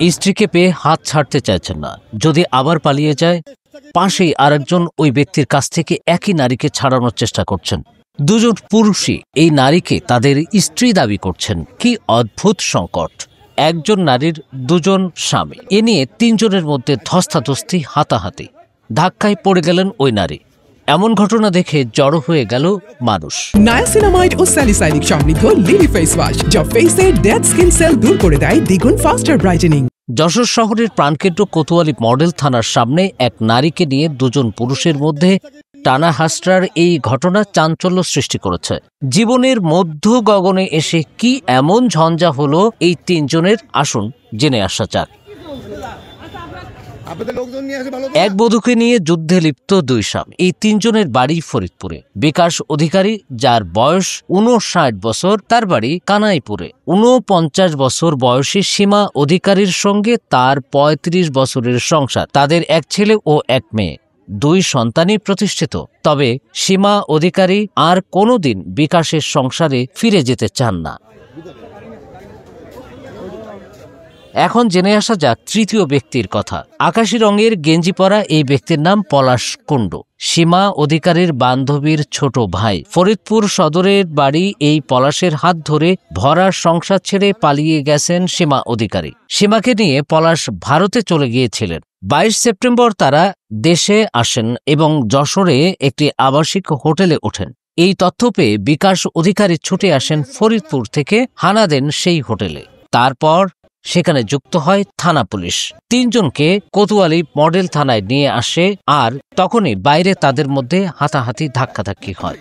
স্ত্রীকে পেয়ে হাত ছাড়তে চাইছেন না। যদি আবার পালিয়ে যায়, পাশেই আরেকজন ওই ব্যক্তির কাছ থেকে একই নারীকে ছাড়ানোর চেষ্টা করছেন। দুজন পুরুষই এই নারীকে তাদের স্ত্রী দাবি করছেন। কি অদ্ভুত সংকট! একজন নারীর দুজন স্বামী, এ নিয়ে তিনজনের মধ্যে ধস্তাধস্তি, হাতাহাতি, ধাক্কায় পড়ে গেলেন ওই নারী। এমন ঘটনা দেখে জড়ো হয়ে গেল মানুষ। নায়াসিনামাইড ও স্যালিসাইলিক সমৃদ্ধ লিলি ফেস ওয়াশ, যা ফেসের ডেড স্কিন সেল দূর করে দেয় দ্বিগুণ ফাস্টার ব্রাইটেনিং। যশোর শহরের প্রাণকেন্দ্র কোতোয়ালি মডেল থানার সামনে এক নারীকে নিয়ে দুজন পুরুষের মধ্যে টানা হাসরার এই ঘটনা চাঞ্চল্য সৃষ্টি করেছে। জীবনের মধ্য গগনে এসে কি এমন ঝঞ্ঝা হলো এই তিনজনের, আসুন জেনে আসা যাক। এক বধূকে নিয়ে যুদ্ধে লিপ্ত দুই স্বামী। এই তিনজনের বাড়ি ফরিদপুরে। বিকাশ অধিকারী, যার বয়স 59 বছর, তার বাড়ি কানাইপুরে। 49 বছর বয়সী সীমা অধিকারীর সঙ্গে তার 35 বছরের সংসার। তাদের এক ছেলে ও এক মেয়ে, দুই সন্তানই প্রতিষ্ঠিত। তবে সীমা অধিকারী আর কোনোদিন বিকাশের সংসারে ফিরে যেতে চান না। এখন জেনে আসা যাক তৃতীয় ব্যক্তির কথা। আকাশী রঙের গেঞ্জি পরা এই ব্যক্তির নাম পলাশ কুণ্ডু, সীমা অধিকারীর বান্ধবীর ছোট ভাই। ফরিদপুর সদরের বাড়ি এই পলাশের হাত ধরে ভরা সংসার ছেড়ে পালিয়ে গেছেন সীমা অধিকারী। সীমাকে নিয়ে পলাশ ভারতে চলে গিয়েছিলেন। 22 সেপ্টেম্বর তারা দেশে আসেন এবং যশোরে একটি আবাসিক হোটেলে ওঠেন। এই তথ্য পেয়ে বিকাশ অধিকারী ছুটে আসেন ফরিদপুর থেকে, হানা দেন সেই হোটেলে। তারপর সেখানে যুক্ত হয় থানা পুলিশ। তিনজনকে কোতোয়ালি মডেল থানায় নিয়ে আসে, আর তখনই বাইরে তাদের মধ্যে হাতাহাতি, ধাক্কাধাক্কি হয়।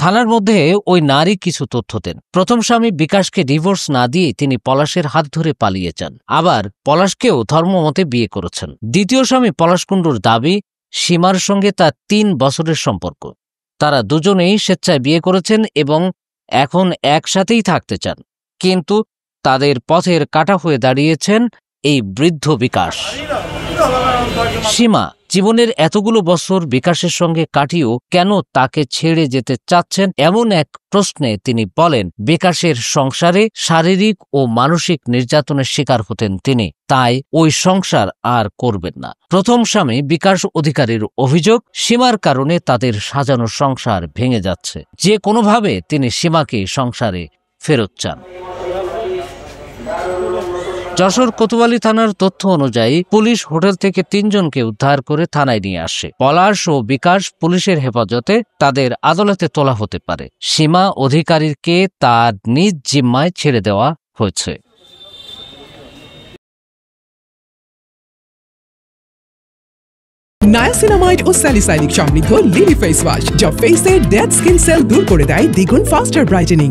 থানার মধ্যে ওই নারী কিছু তথ্য দেন। প্রথম স্বামী বিকাশকে ডিভোর্স না দিয়ে তিনি পলাশের হাত ধরে পালিয়ে যান। আবার পলাশকেও ধর্মমতে বিয়ে করেছেন। দ্বিতীয় স্বামী পলাশ কুণ্ডুর দাবি, সীমার সঙ্গে তার 3 বছরের সম্পর্ক। তারা দুজনেই স্বেচ্ছায় বিয়ে করেছেন এবং এখন একসাথেই থাকতে চান, কিন্তু তাদের পথের কাঁটা হয়ে দাঁড়িয়েছেন এই বৃদ্ধ বিকাশ। সীমা জীবনের এতগুলো বছর বিকাশের সঙ্গে কাটিয়েও কেন তাকে ছেড়ে যেতে চাচ্ছেন, এমন এক প্রশ্নে তিনি বলেন, বিকাশের সংসারে শারীরিক ও মানসিক নির্যাতনের শিকার হতেন তিনি, তাই ওই সংসার আর করবেন না। প্রথম স্বামী বিকাশ অধিকারীর অভিযোগ, সীমার কারণে তাদের সাজানো সংসার ভেঙে যাচ্ছে। যে কোনোভাবে তিনি সীমাকে সংসারে ফেরত চান। যশোর কোতোয়ালি থানার তথ্য অনুযায়ী পুলিশ হোটেল থেকে 3 জনকে উদ্ধার করে থানায় নিয়ে আসে। পলাশ ও বিকাশ পুলিশের হেফাজতে, তাদের আদালতে তোলা হতে পারে। সীমা অধিকারীকে তার নিজ জিম্মায় ছেড়ে দেওয়া হয়েছে। নায়াসিনামাইড ও স্যালিসাইলিক সমৃদ্ধ লিলি ফেস ওয়াশ, যা ফেসের ডেড স্কিন সেল দূর করে দেয় দ্বিগুণ ফাস্টার ব্রাইটেনিং।